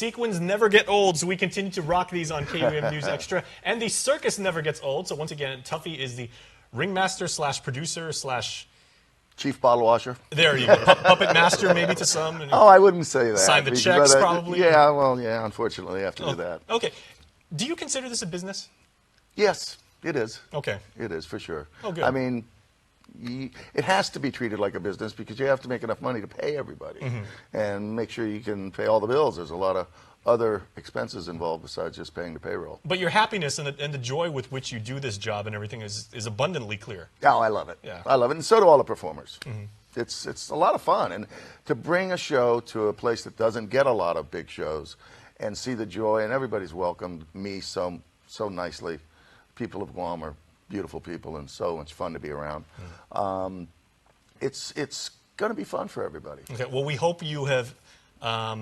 Sequins never get old, so we continue to rock these on KUM News Extra. And the circus never gets old. So once again, Tuffy is the ringmaster slash producer slash... Chief bottle washer. There you go. Puppet master maybe to some. Oh, I wouldn't say that. Sign the checks probably. Yeah, well, yeah, unfortunately I have to do that. Okay. Do you consider this a business? Yes, it is. Okay. It is, for sure. Oh, good. I mean, it has to be treated like a business because you have to make enough money to pay everybody and make sure you can pay all the bills. There's a lot of other expenses involved besides just paying the payroll. But your happiness and the joy with which you do this job and everything is abundantly clear. Oh, I love it. Yeah. I love it, and so do all the performers. It's a lot of fun, and to bring a show to a place that doesn't get a lot of big shows and see the joy, and everybody's welcomed me so nicely. People of Guam are beautiful people and so much fun to be around. It's going to be fun for everybody. Okay. Well, we hope you have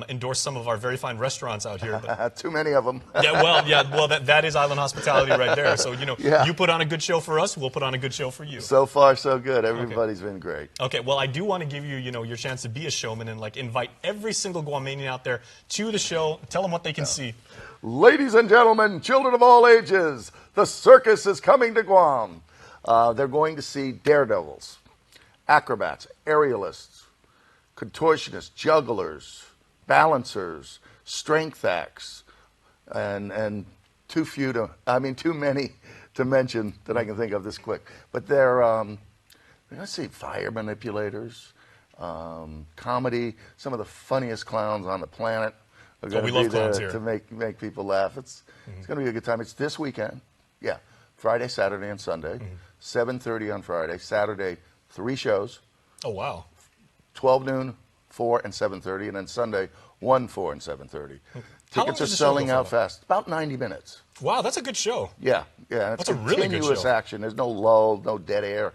endorsed some of our very fine restaurants out here. But too many of them. Well, that is island hospitality right there. So, you put on a good show for us, we'll put on a good show for you. So far, so good. Everybody's been great. Okay, well, I do want to give you, your chance to be a showman and, invite every single Guamanian out there to the show. Tell them what they can see. Ladies and gentlemen, children of all ages, the circus is coming to Guam. They're going to see daredevils, acrobats, aerialists, contortionists, jugglers, balancers, strength acts, and too many to mention that I can think of this quick. But they're going to see fire manipulators, comedy. Some of the funniest clowns on the planet are going to be there to make people laugh. It's going to be a good time. It's this weekend. Yeah, Friday, Saturday, and Sunday. 7:30 on Friday. Saturday, 3 shows. Oh, wow. 12 noon, 4 and 7:30, and then Sunday 1, 4 and 7:30. Tickets are selling out fast. About 90 minutes. Wow, that's a good show. Yeah. That's a really good show. Continuous action. There's no lull, no dead air.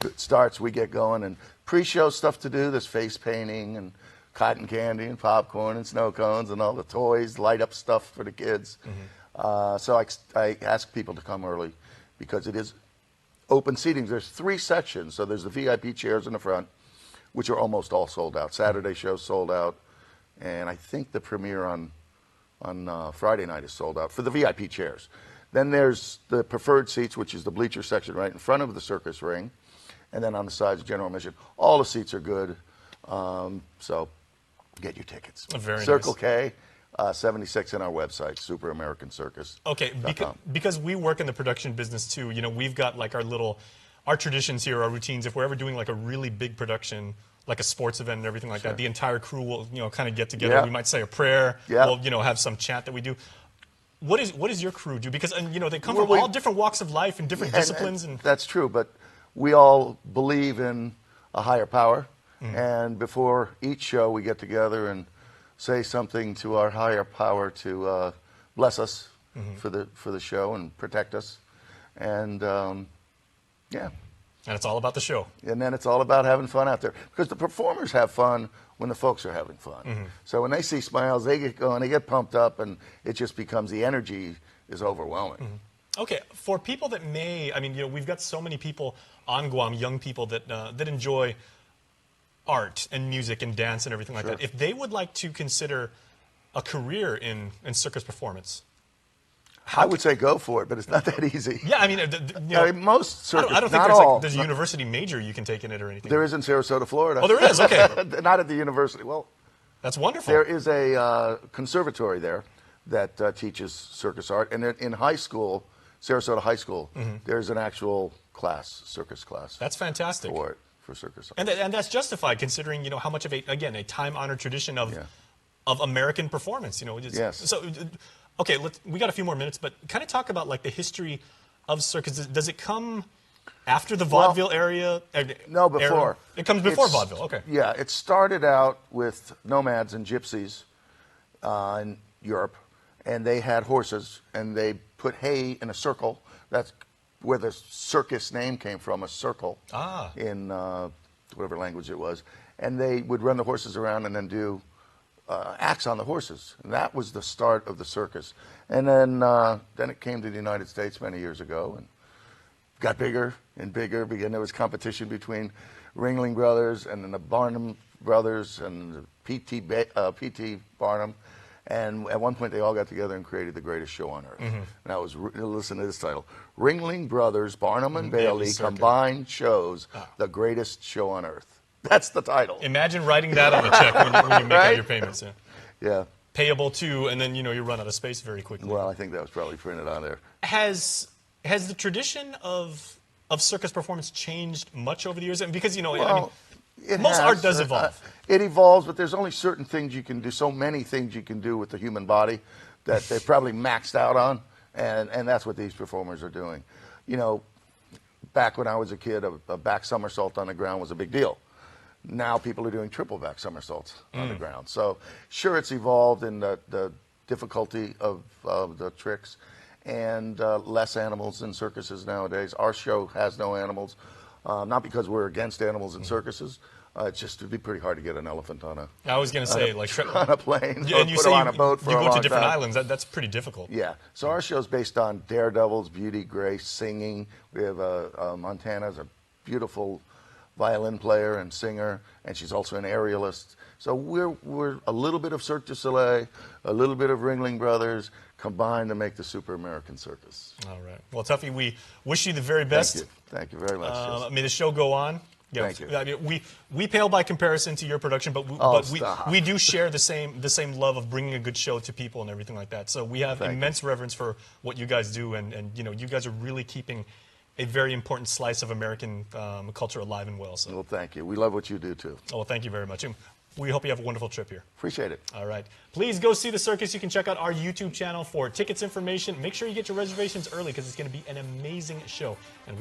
It starts, we get going, and pre-show stuff to do. There's face painting and cotton candy and popcorn and snow cones and all the toys, light up stuff for the kids. So I ask people to come early because it is open seating. There's 3 sections. So there's the VIP chairs in the front, which are almost all sold out. Saturday show sold out, and I think the premiere on Friday night is sold out for the VIP chairs. Then there's the preferred seats, which is the bleacher section right in front of the circus ring, and then on the sides, general admission. All the seats are good, so get your tickets. Very Circle nice. K, 76 on our website, Super American Circus. Okay, because we work in the production business too. We've got our traditions here, our routines. If we're ever doing a really big production, like a sports event and everything like that, the entire crew will kind of get together. We might say a prayer. We'll have some chant that we do. What is your crew do? Because they come from all different walks of life and different disciplines. And that's true, but we all believe in a higher power. And before each show, we get together and say something to our higher power to bless us for the show and protect us. And and it's all about the show. And then it's all about having fun out there. Because the performers have fun when the folks are having fun. So when they see smiles, they get going, they get pumped up, and it just becomes, the energy is overwhelming. Okay, for people that we've got so many people on Guam, young people that enjoy art and music and dance and everything like that. If they would like to consider a career in circus performance, I would say go for it, but it's not that easy. Yeah, most circus, I don't think there's a university major you can take in it or anything. There is in Sarasota, Florida. Oh, there is? Okay. Not at the university. Well, that's wonderful. There is a conservatory there that teaches circus art. And in high school, Sarasota High School, there's an actual class, circus class. That's fantastic. For circus art. And that's justified considering, how much of a time-honored tradition of American performance, Yes. So, okay, we got a few more minutes, but kind of talk about the history of circus. Does it come after the vaudeville area? No, before. It comes before vaudeville, okay. Yeah, it started out with nomads and gypsies in Europe, and they had horses, and they put hay in a circle. That's where the circus name came from, a circle, in whatever language it was. And they would run the horses around and then do acts on the horses. And that was the start of the circus. And then it came to the United States many years ago and got bigger and bigger. There was competition between Ringling Brothers and then the Barnum Brothers and P.T. Barnum. And at one point, they all got together and created the greatest show on earth. And that was, listen to this title, Ringling Brothers, Barnum and Bailey combined shows the greatest show on earth. That's the title. Imagine writing that on a check when you make out your payments. Yeah. Payable to, and then you run out of space very quickly. Well, I think that was probably printed on there. Has the tradition of circus performance changed much over the years? Because most art does evolve. It evolves, but there's only certain things you can do. So many things you can do with the human body that they've probably maxed out on, and that's what these performers are doing. Back when I was a kid, a back somersault on the ground was a big deal. Now people are doing triple back somersaults on the ground. So sure, it's evolved in the difficulty of the tricks, and less animals in circuses nowadays. Our show has no animals, not because we're against animals in circuses. It's just it'd be pretty hard to get an elephant on a. I was going to say on a plane. Yeah, and you put say them on a boat for you a go long to different time. islands. That's pretty difficult. Yeah. So our show's based on daredevils, beauty, grace, singing. We have Montana's a beautiful violin player and singer, and she's also an aerialist. So we're a little bit of Cirque du Soleil, a little bit of Ringling Brothers, combined to make the Super American Circus. All right. Well, Tuffy, we wish you the very best. Thank you very much. May the show go on. Thank you. I mean, we pale by comparison to your production, but we do share the same love of bringing a good show to people and everything like that. So we have immense reverence for what you guys do, and you guys are really keeping a very important slice of American culture alive and well. So. Well, thank you. We love what you do too. Oh, well, thank you very much. And we hope you have a wonderful trip here. Appreciate it. All right. Please go see the circus. You can check out our YouTube channel for tickets information. Make sure you get your reservations early because it's going to be an amazing show. And